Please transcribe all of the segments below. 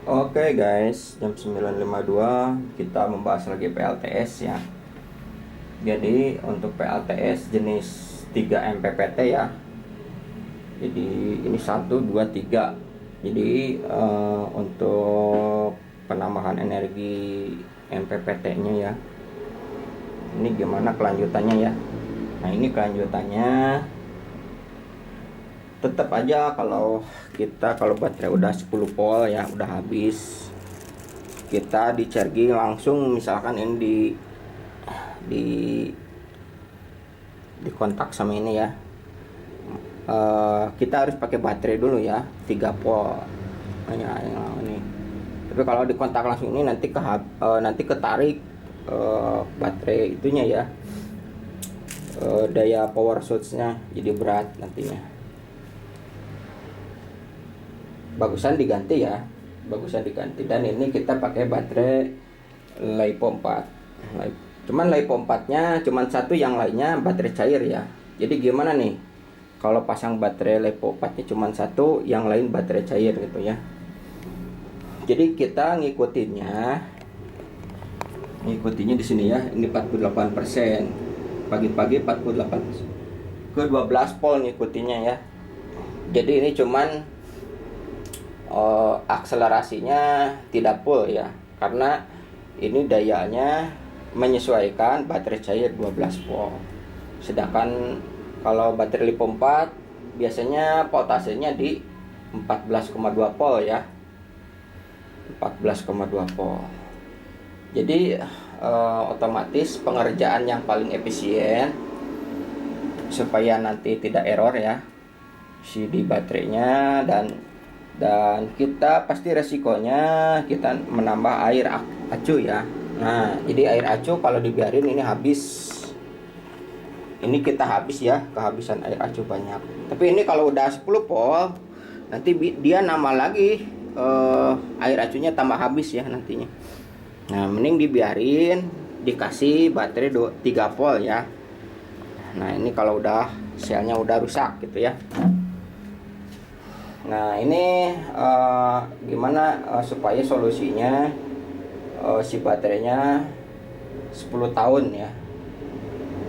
Oke guys, jam 9.52 kita membahas lagi PLTS ya. Jadi untuk PLTS jenis 3 MPPT ya. Jadi ini 1, 2, 3. Jadi untuk penambahan energi MPPT-nya ya. Ini gimana kelanjutannya ya. Nah, ini kelanjutannya. Tetap aja kalau baterai udah 10 volt ya, udah habis, kita di charging langsung. Misalkan ini di di kontak sama ini ya. Kita harus pakai baterai dulu ya, 3 volt ya, ini. Tapi kalau di kontak langsung ini nanti ketarik baterai itunya ya, daya power source-nya jadi berat nantinya. Bagusan diganti ya, dan ini kita pakai baterai LiPo 4. Cuman LiPo 4 nya cuman satu, yang lainnya baterai cair ya. Jadi gimana nih kalau pasang baterai LiPo 4 nya cuman satu, yang lain baterai cair gitu ya. Jadi kita ngikutinnya di sini ya. Ini 48%, pagi-pagi 48 ke 12 volt ngikutinnya ya. Jadi ini cuman akselerasinya tidak full ya, karena ini dayanya menyesuaikan baterai cair 12 volt. Sedangkan kalau baterai LiPo 4 biasanya voltasenya di 14,2 volt ya, 14,2 volt. Jadi otomatis pengerjaan yang paling efisien supaya nanti tidak error ya si di baterainya, dan kita pasti resikonya kita menambah air acu ya. Nah, jadi air acu kalau dibiarin ini habis. Ini kita habis ya, kehabisan air acu banyak. Tapi ini kalau udah 10 volt nanti dia nambah lagi, air acunya tambah habis ya nantinya. Nah, mending dibiarin, dikasih baterai 3 volt ya. Nah, ini kalau udah selnya udah rusak gitu ya. Nah, ini gimana supaya solusinya si baterainya 10 tahun ya.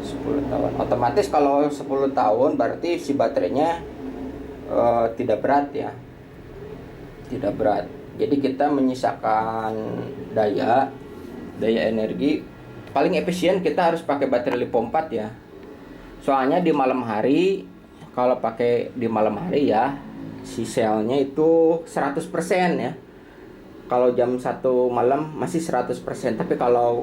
10 tahun. Otomatis kalau 10 tahun berarti si baterainya tidak berat ya. Tidak berat. Jadi kita menyisakan daya energi. Paling efisien kita harus pakai baterai LiPo 4 ya. Soalnya di malam hari, kalau pakai di malam hari ya, si selnya itu 100% ya. Kalau jam 1 malam masih 100%, tapi kalau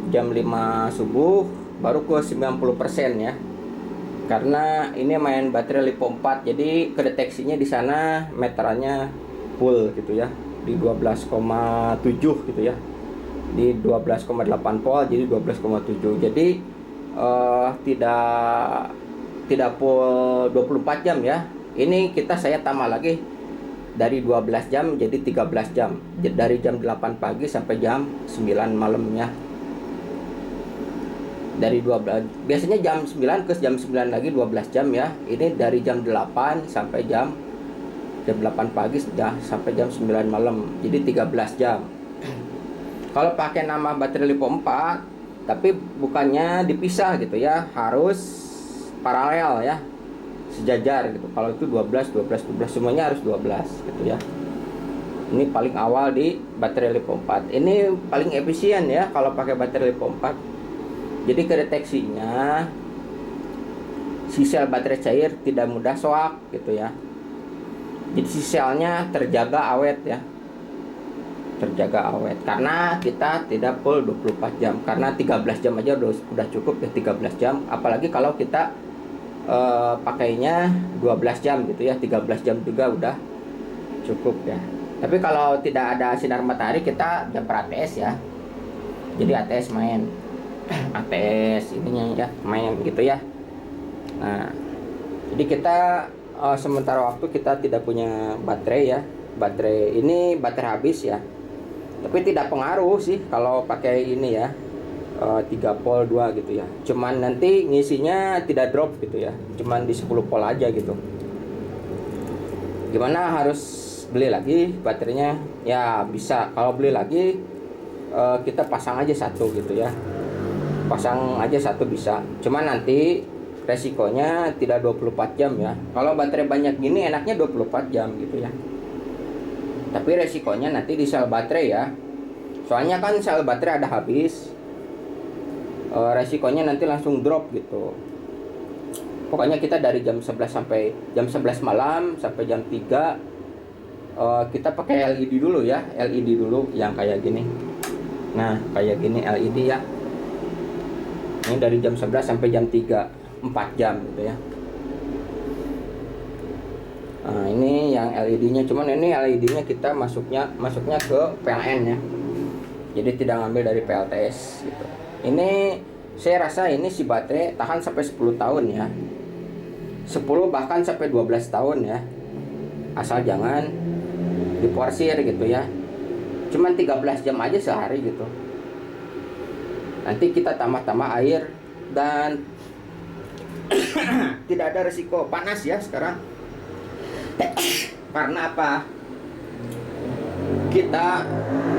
jam 5 subuh baru ke 90% ya. Karena ini main baterai LiPo 4, jadi kedeteksinya di sana meterannya full gitu ya, di 12,7 gitu ya. Di 12,8 volt jadi 12,7. Jadi tidak full 24 jam ya. Ini saya tambah lagi dari 12 jam jadi 13 jam. Dari jam 8 pagi sampai jam 9 malamnya. Dari 12, biasanya jam 9 ke jam 9 lagi 12 jam ya. Ini dari jam 8 sampai jam 8 pagi sampai jam 9 malam. Jadi 13 jam. Kalau pakai nama baterai LiPo 4, tapi bukannya dipisah gitu ya, harus paralel ya, sejajar gitu. Kalau itu 12 semuanya harus 12 gitu ya. Ini paling awal di baterai LiPo 4. Ini paling efisien ya kalau pakai baterai LiPo 4. Jadi kedeteksinya si sel baterai cair tidak mudah soak gitu ya. Jadi si selnya terjaga awet ya. Terjaga awet karena kita tidak full 24 jam. Karena 13 jam aja udah cukup ya, 13 jam. Apalagi kalau kita pakainya 12 jam gitu ya, 13 jam juga udah cukup ya. Tapi kalau tidak ada sinar matahari kita jumper ATS ya. Jadi ATS main ATS ininya ya, main gitu ya. Nah, jadi kita sementara waktu kita tidak punya baterai ya. Baterai ini baterai habis ya. Tapi tidak pengaruh sih kalau pakai ini ya, 3 volt 2 gitu ya. Cuman nanti ngisinya tidak drop gitu ya. Cuman di 10 volt aja gitu. Gimana harus beli lagi baterainya ya bisa. Kalau beli lagi kita pasang aja satu gitu ya, pasang aja satu bisa. Cuman nanti resikonya tidak 24 jam ya. Kalau baterai banyak gini enaknya 24 jam gitu ya, tapi resikonya nanti di sel baterai ya. Soalnya kan sel baterai ada habis, resikonya nanti langsung drop gitu. Pokoknya kita dari jam 11 sampai jam 11 malam sampai jam 3 kita pakai LED dulu ya, LED dulu yang kayak gini. Nah, kayak gini LED ya. Ini dari jam 11 sampai jam 3, 4 jam gitu ya. Nah, ini yang LED-nya, cuman ini LED-nya kita masuknya ke PLN ya. Jadi tidak ngambil dari PLTS gitu. Ini saya rasa ini si baterai tahan sampai 10 tahun ya. 10 bahkan sampai 12 tahun ya. Asal jangan diporsir gitu ya. Cuman 13 jam aja sehari gitu. Nanti kita tambah-tambah air dan tidak ada resiko panas ya sekarang. Karena apa? Kita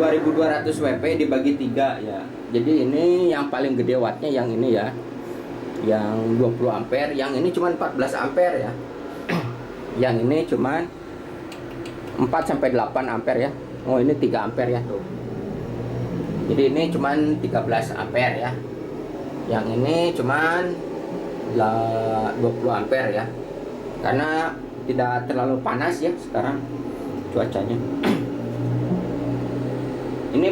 2200 WP dibagi 3 ya. Jadi ini yang paling gede wattnya yang ini ya. Yang 20 ampere, yang ini cuma 14 ampere ya. Yang ini cuma 4 sampai 8 ampere ya. Oh, ini 3 ampere ya tuh. Jadi ini cuma 13 ampere ya. Yang ini cuma 20 ampere ya. Karena tidak terlalu panas ya sekarang cuacanya. Ini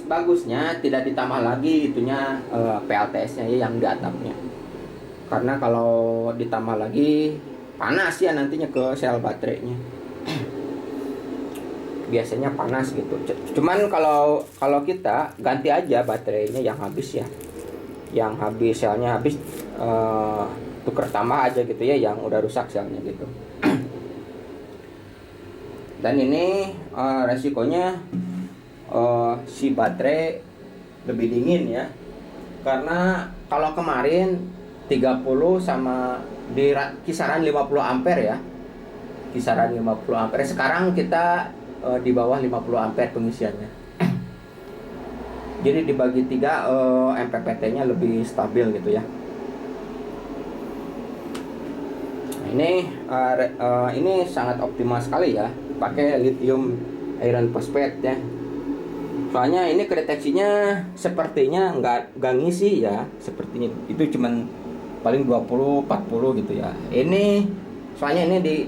bagusnya tidak ditambah lagi itunya PLTS-nya ya yang di atapnya. Karena kalau ditambah lagi panas ya nantinya ke sel baterainya. Biasanya panas gitu. Cuman kalau kita ganti aja baterainya yang habis ya. Yang habis selnya habis tuker tambah aja gitu ya yang udah rusak selnya gitu. Dan ini resikonya si baterai lebih dingin ya. Karena kalau kemarin 30 sama di kisaran 50 ampere ya. Kisaran 50 ampere. Sekarang kita di bawah 50 ampere pengisiannya. Jadi dibagi 3 MPPT-nya lebih stabil gitu ya. Nah, ini sangat optimal sekali ya, pakai lithium iron phosphate ya. Soalnya ini kedeteksinya sepertinya nggak ngisi ya, sepertinya itu cuman paling 20-40 gitu ya. Ini soalnya ini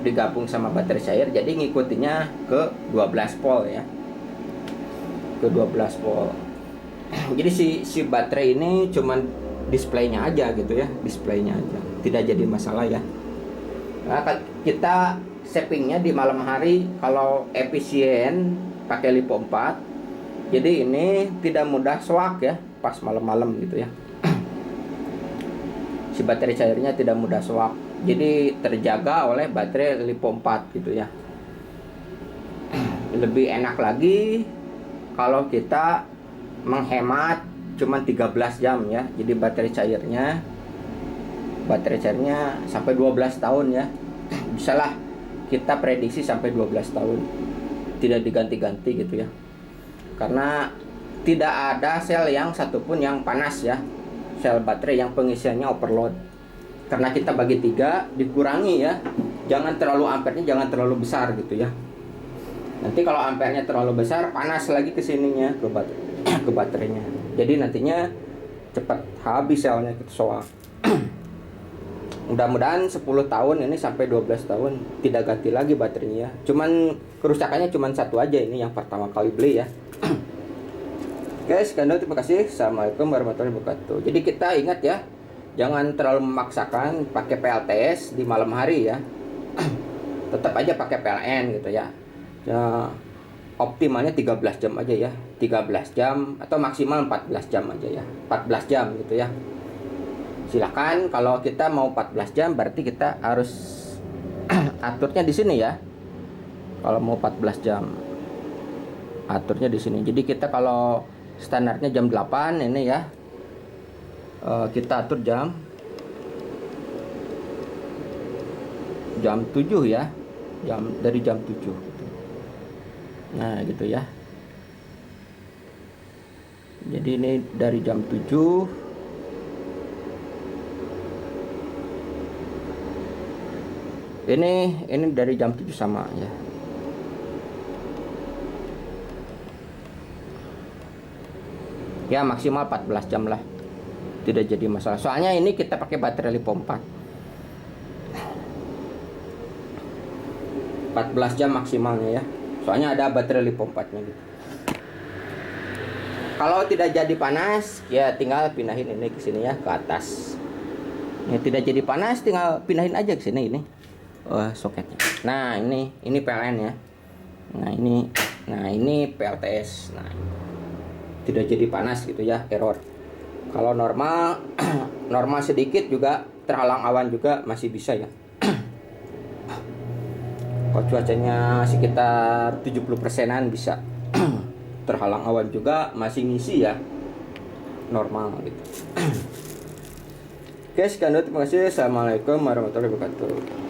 digabung sama baterai cair, jadi ngikutinnya ke 12 volt ya, ke 12 volt. Jadi si baterai ini cuman displaynya aja gitu ya, displaynya aja, tidak jadi masalah ya. Nah, kita savingnya di malam hari kalau efisien pakai LiPo 4, jadi ini tidak mudah swak ya pas malam-malam gitu ya. Si baterai cairnya tidak mudah swak, jadi terjaga oleh baterai LiPo 4 gitu ya. Lebih enak lagi kalau kita menghemat cuma 13 jam ya. Jadi baterai cairnya sampai 12 tahun ya. Bisalah kita prediksi sampai 12 tahun, tidak diganti-ganti gitu ya. Karena tidak ada sel yang satupun yang panas ya, sel baterai yang pengisiannya overload. Karena kita bagi 3, dikurangi ya, jangan terlalu ampernya jangan terlalu besar gitu ya. Nanti kalau ampernya terlalu besar, panas lagi kesininya ke baterainya. Jadi nantinya cepat habis selnya gitu soal. Mudah-mudahan 10 tahun ini sampai 12 tahun tidak ganti lagi baterainya. Cuman kerusakannya cuman satu aja, ini yang pertama kali beli ya. Guys, terima kasih. Assalamualaikum warahmatullahi wabarakatuh. Jadi kita ingat ya, jangan terlalu memaksakan pakai PLTS di malam hari ya. Tetap aja pakai PLN gitu ya. Ya, optimalnya 13 jam aja ya. 13 jam atau maksimal 14 jam aja ya. 14 jam gitu ya. Silakan kalau kita mau 14 jam berarti kita harus aturnya di sini ya. Kalau mau 14 jam aturnya di sini. Jadi kita kalau standarnya jam 8 ini ya, kita atur jam 7 ya, dari jam 7. Nah gitu ya, jadi ini dari jam 7 ini dari jam 7 sama ya. Ya maksimal 14 jam lah, tidak jadi masalah. Soalnya ini kita pakai baterai LiPo 4. 14 jam maksimalnya ya. Soalnya ada baterai LiPo 4-nya gitu. Kalau tidak jadi panas, ya tinggal pindahin ini ke sini ya, ke atas. Ya tidak jadi panas, tinggal pindahin aja ke sini ini. Soketnya. Nah, ini PLN ya. Nah, ini PLTS. Nah, tidak jadi panas gitu ya, error. Kalau normal normal sedikit juga terhalang awan juga masih bisa ya. Kalau cuacanya sekitar 70%-an bisa. Terhalang awan juga masih ngisi ya, normal gitu. Oke, sekian dulu, terima kasih. Assalamualaikum warahmatullahi wabarakatuh.